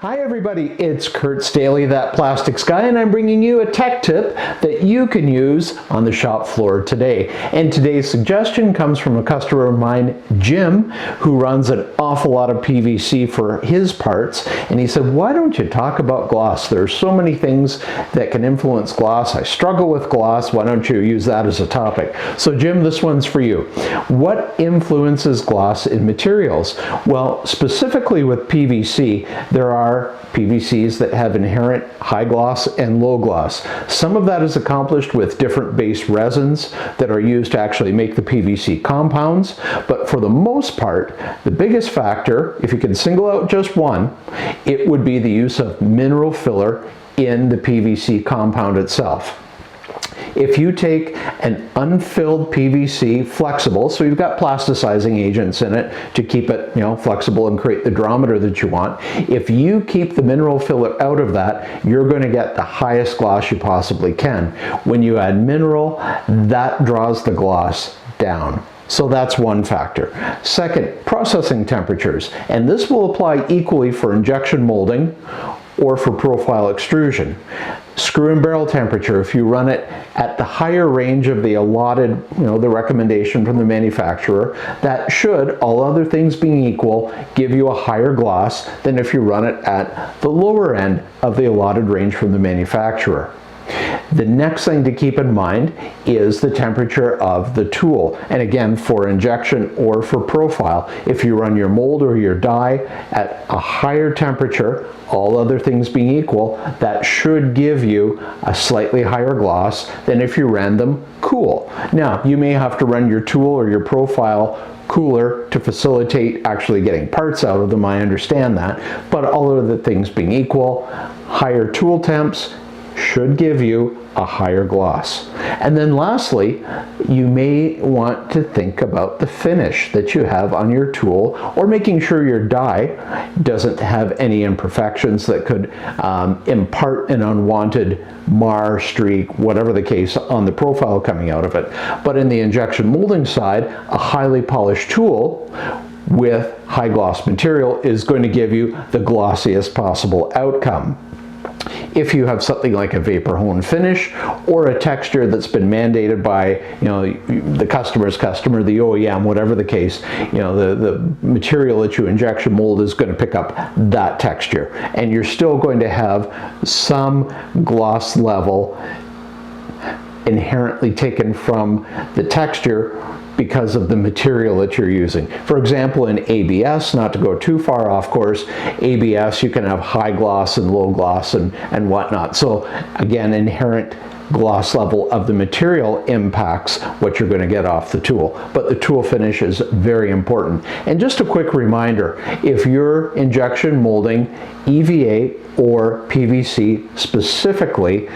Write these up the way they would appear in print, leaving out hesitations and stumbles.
Hi everybody, it's Kurt Staley, That Plastics Guy, and I'm bringing you a tech tip that you can use on the shop floor today. And today's suggestion comes from a customer of mine, Jim, who runs an awful lot of PVC for his parts. And he said, why don't you talk about gloss? There's so many things that can influence gloss. I struggle with gloss. Why don't you use that as a topic? So Jim, this one's for you. What influences gloss in materials? Well, specifically with PVC, there are PVCs that have inherent high gloss and low gloss. Some of that is accomplished with different base resins that are used to actually make the PVC compounds, but for the most part, the biggest factor, if you can single out just one, it would be the use of mineral filler in the PVC compound itself. If you take an unfilled PVC flexible, so you've got plasticizing agents in it to keep it, flexible and create the durometer that you want. If you keep the mineral filler out of that, you're going to get the highest gloss you possibly can. When you add mineral, that draws the gloss down. So that's one factor. Second, processing temperatures. And this will apply equally for injection molding or for profile extrusion. Screw and barrel temperature, if you run it at the higher range of the allotted, the recommendation from the manufacturer, that should, all other things being equal, give you a higher gloss than if you run it at the lower end of the allotted range from the manufacturer. The next thing to keep in mind is the temperature of the tool. And again, for injection or for profile, if you run your mold or your die at a higher temperature, all other things being equal, that should give you a slightly higher gloss than if you ran them cool. Now, you may have to run your tool or your profile cooler to facilitate actually getting parts out of them, I understand that, but all other things being equal, higher tool temps should give you a higher gloss. And then lastly, you may want to think about the finish that you have on your tool, or making sure your die doesn't have any imperfections that could impart an unwanted mar, streak, whatever the case, on the profile coming out of it. But in the injection molding side, a highly polished tool with high gloss material is going to give you the glossiest possible outcome. If you have something like a vapor hone finish or a texture that's been mandated by the customer's customer, the OEM, whatever the case, the material that you injection mold is going to pick up that texture, and you're still going to have some gloss level inherently taken from the texture because of the material that you're using. For example, in ABS, not to go too far off course, ABS, you can have high gloss and low gloss and whatnot. So again, inherent gloss level of the material impacts what you're going to get off the tool. But the tool finish is very important. And just a quick reminder, if you're injection molding EVA or PVC specifically,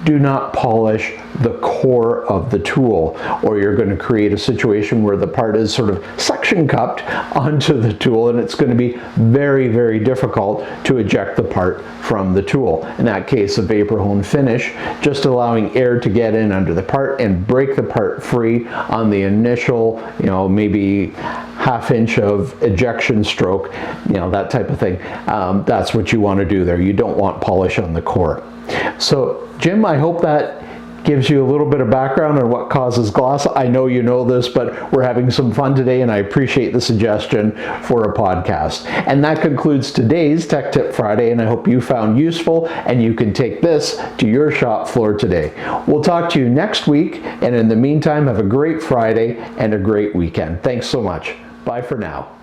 do not polish the core of the tool, or you're going to create a situation where the part is sort of suction cupped onto the tool, and it's going to be very, very difficult to eject the part from the tool. In that case, a vapor hone finish, just allowing air to get in under the part and break the part free on the initial, maybe ½ inch of ejection stroke, that type of thing. That's what you want to do there. You don't want polish on the core. So Jim, I hope that gives you a little bit of background on what causes gloss. I know you know this, but we're having some fun today, and I appreciate the suggestion for a podcast. And that concludes today's Tech Tip Friday, and I hope you found useful and you can take this to your shop floor today. We'll talk to you next week, and in the meantime, have a great Friday and a great weekend. Thanks so much. Bye for now.